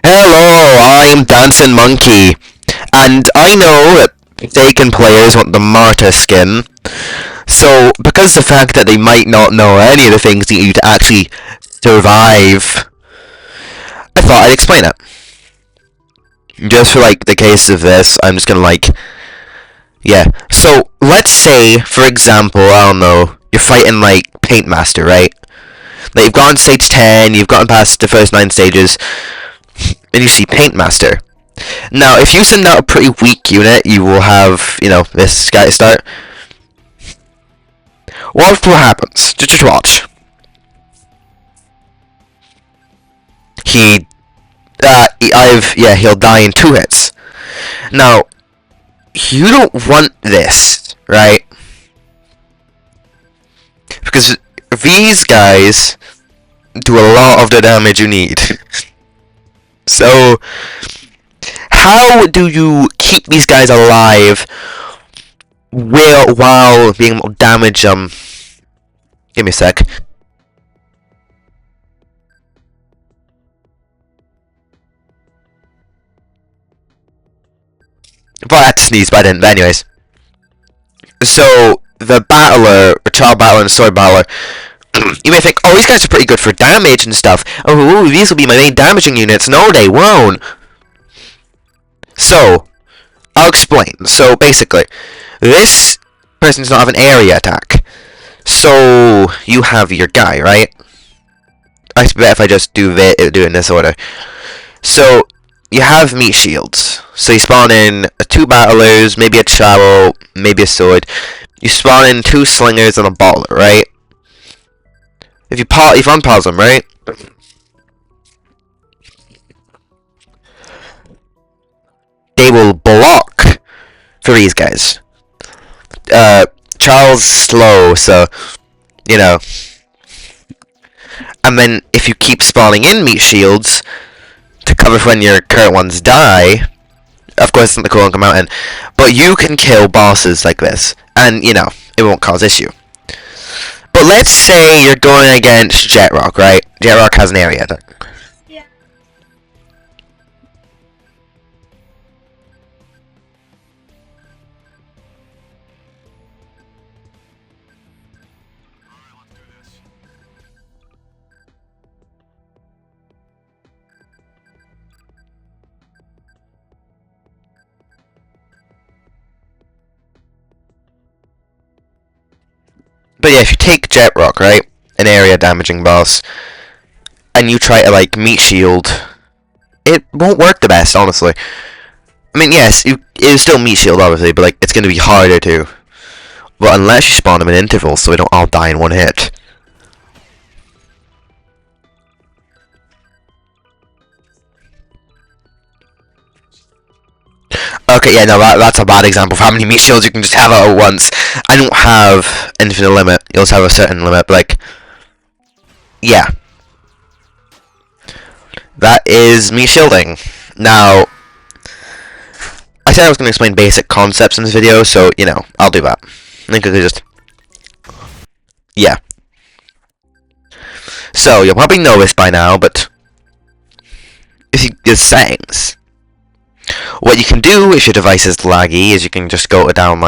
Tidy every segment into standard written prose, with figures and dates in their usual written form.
Hello, I'm Dancing Monkey, and I know that Taken players want the martyr skin, so because of the fact that they might not know any of the things that you need to actually survive, I thought I'd explain it. Just for like the case of this, I'm just gonna yeah. So let's say, for example, I don't know, you're fighting like Paint Master, right? Like you've gone stage 10, you've gotten past the first 9 stages, and you see Paint Master. Now, if you send out a pretty weak unit, you will have, this guy to start. What happens? Just watch. He'll die in 2 hits. Now, you don't want this, right? Because these guys do a lot of the damage you need. So, how do you keep these guys alive while being able to damage them? Give me a sec. But I had to sneeze, but I didn't. But anyways. So, the battler, the child battler and the sword battler, you may think, oh, these guys are pretty good for damage and stuff. Oh, these will be my main damaging units. No, they won't. So, I'll explain. So, basically, this person does not have an area attack. So, you have your guy, right? I bet if I just do it in this order. So, you have meat shields. So you spawn in 2 battlers, maybe a trowel, maybe a sword. You spawn in 2 slingers and a baller, right? If you unpause them, right? They will block for these guys. Charles slow, so and then if you keep spawning in meat shields to cover for when your current ones die, of course it's not the cool one come out in, but you can kill bosses like this, and it won't cause issue. But let's say you're going against Jetrock, right? Jetrock has an area attack. But yeah, if you take Jetrock, right, an area damaging boss, and you try to meat shield, it won't work the best, honestly. I mean, yes, it'll still meat shield, obviously, but it's going to be harder to. But unless you spawn them in intervals, so they don't all die in 1 hit. Okay, yeah, no, that's a bad example of how many meat shields you can just have out at once. I don't have infinite limit. You'll just have a certain limit, but yeah. That is meat shielding. Now, I said I was going to explain basic concepts in this video, so, I'll do that. I think I could just... Yeah. So, you'll probably know this by now, but... There's settings. What you can do if your device is laggy is you can just go down,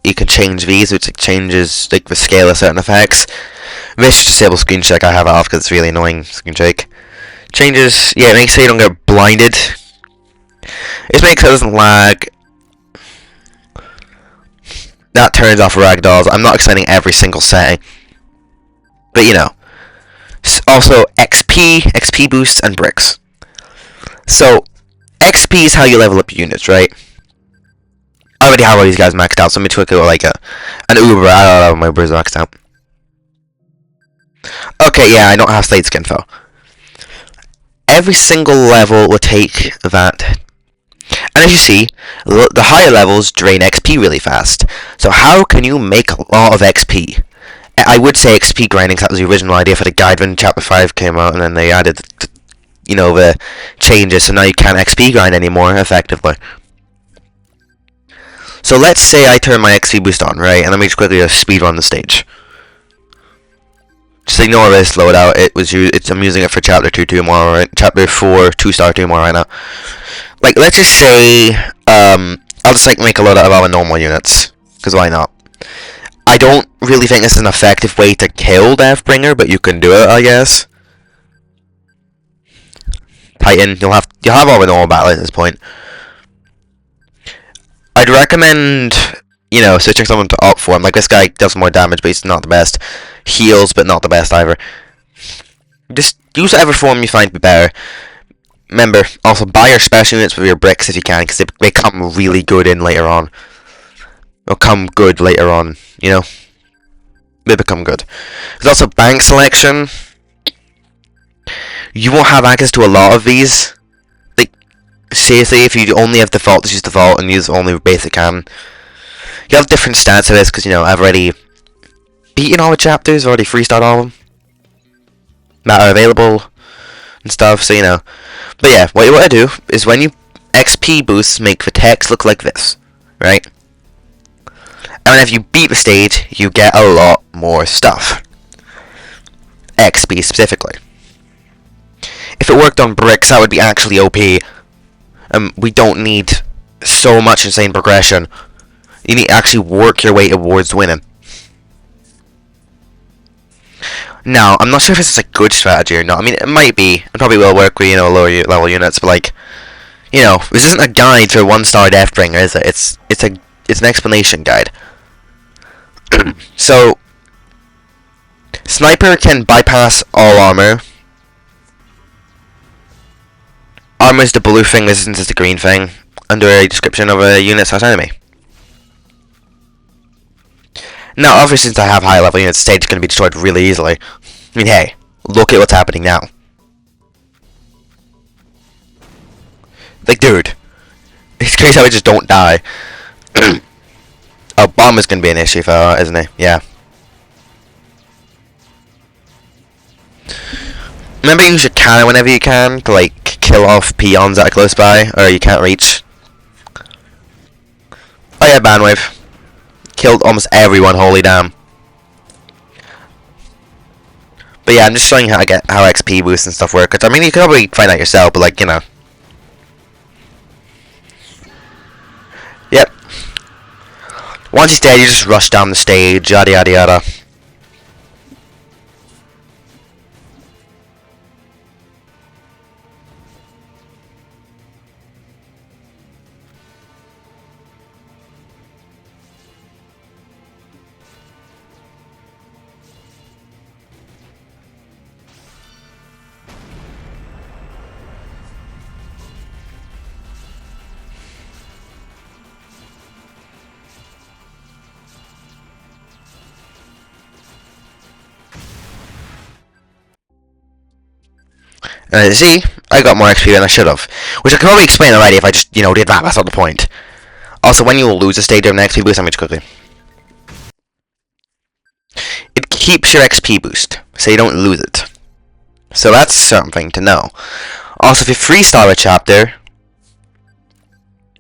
you can change these, which changes, the scale of certain effects. This just disable screen shake, I have it off because it's really annoying, screen shake. Changes, yeah, it makes sure you don't get blinded. It makes sure it doesn't lag. That turns off ragdolls. I'm not explaining every single setting. But, also, XP boosts, and bricks. So, XP is how you level up your units, right? I already have all these guys maxed out, so let me quickly go an Uber. I don't have my Ubers maxed out. Okay, yeah, I don't have slate skin though. Every single level will take that. And as you see, the higher levels drain XP really fast. So how can you make a lot of XP? I would say XP grinding, because that was the original idea for the guide when Chapter 5 came out, and then they added the changes, so now you can't XP grind anymore effectively. So let's say I turn my XP boost on, right? And let me just quickly speedrun the stage. Just ignore this loadout. I'm using it for chapter 2 tomorrow, right? Chapter 4 2-star tomorrow right now. Like, let's just say, I'll just like make a loadout of our normal units, because why not? I don't really think this is an effective way to kill Deathbringer, but you can do it, I guess. Titan, you'll have all the normal battle at this point. I'd recommend, switching someone to up form. Like, this guy does more damage, but he's not the best. Heals, but not the best either. Just use whatever form you find to be better. Remember, also buy your special units with your bricks if you can, because they come really good in later on. They'll come good later on, They become good. There's also bank selection. You won't have access to a lot of these. Like, seriously, if you only have default, just use default and use only basic can. You have different stats for this, because, I've already beaten all the chapters, already freestyled all of them. That are available and stuff, so, But yeah, what you want to do is when you XP boosts make the text look like this, right? And if you beat the stage, you get a lot more stuff. XP specifically. If it worked on bricks, that would be actually OP. We don't need so much insane progression. You need to actually work your way towards winning. Now, I'm not sure if this is a good strategy or not. I mean, it might be. It probably will work with, lower level units, but like, this isn't a guide for 1-star Deathbringer, is it? It's an explanation guide. So, Sniper can bypass all armor. Armor is the blue thing, resistance is the green thing. Under a description of a unit/enemy. Now, obviously, since I have high level units, the stage is going to be destroyed really easily. I mean, hey, look at what's happening now. Like, dude, it's crazy how we just don't die. Oh, bomber's going to be an issue for her, isn't he? Yeah. Remember, use your cannon whenever you can to, like, kill off peons that are close by, or you can't reach. Oh yeah, bandwave. Killed almost everyone, holy damn. But yeah, I'm just showing you how XP boosts and stuff work. I mean, you can probably find out yourself, but like, Yep. Once he's dead, you just rush down the stage, yada yada yada. See, I got more XP than I should have. Which I can probably explain already if I just, did that. That's not the point. Also, when you lose a stage of an XP boost, damage quickly. It keeps your XP boost, so you don't lose it. So that's something to know. Also, if you freestyle a chapter,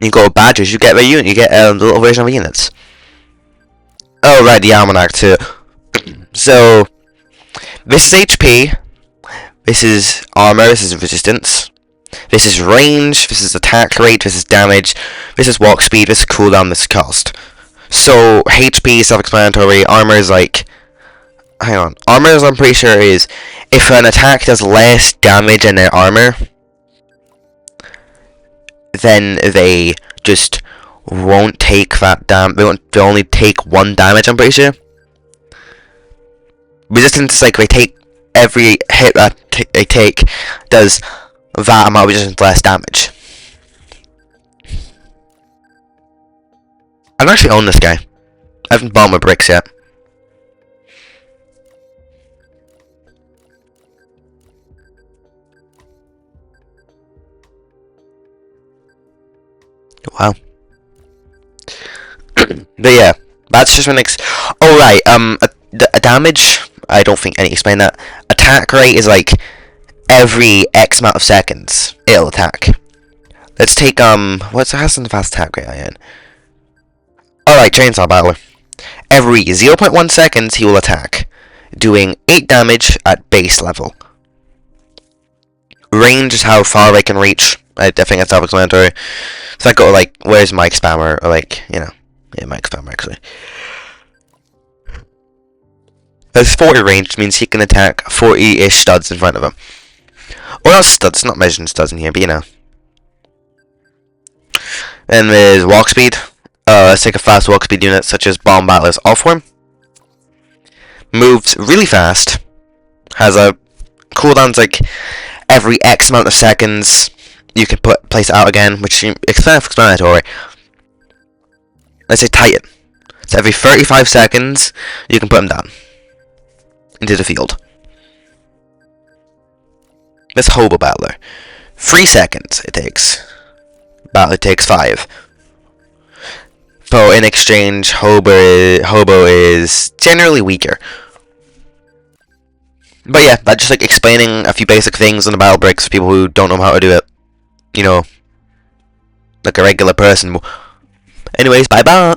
you go with badges, you get the little version of the units. Oh, right, the almanac too. So, this is HP. This is armor, this is resistance, this is range, this is attack rate, this is damage, this is walk speed, this is cooldown, this is cost. So, HP is self-explanatory, armor is like... Hang on, armor is, I'm pretty sure, is if an attack does less damage than their armor, then they just won't take that they'll only take 1 damage, I'm pretty sure. Resistance is like they take every hit that they take does that amount of resistance less damage. I don't actually own this guy. I haven't bought my bricks yet. Wow. But yeah, that's just my next. Oh right, a damage. I don't think I need to explain that. Attack rate is like every X amount of seconds it'll attack. Let's take what's the fast attack rate I had? Alright, Chainsaw Battler. Every 0.1 seconds he will attack. doing 8 damage at base level. Range is how far I can reach. I think that's self-explanatory. So I go like, where's Mike Spammer? Or like, you know, yeah, Mike Spammer actually. There's 40 range, which means he can attack 40-ish studs in front of him. Well, not studs, not measuring studs in here, but you know. Then there's walk speed. Let's take a fast walk speed unit such as Bomb Battler's Offworm. Moves really fast. Has a cooldowns like every X amount of seconds. You can place it out again, which is self-explanatory. Let's say Titan. So every 35 seconds, you can put him down into the field. This Hobo Battler. 3 seconds it takes. Battler takes 5. So in exchange, Hobo is generally weaker. But yeah, that's just like explaining a few basic things on the battle breaks for people who don't know how to do it. You know, like a regular person. Anyways, bye bye.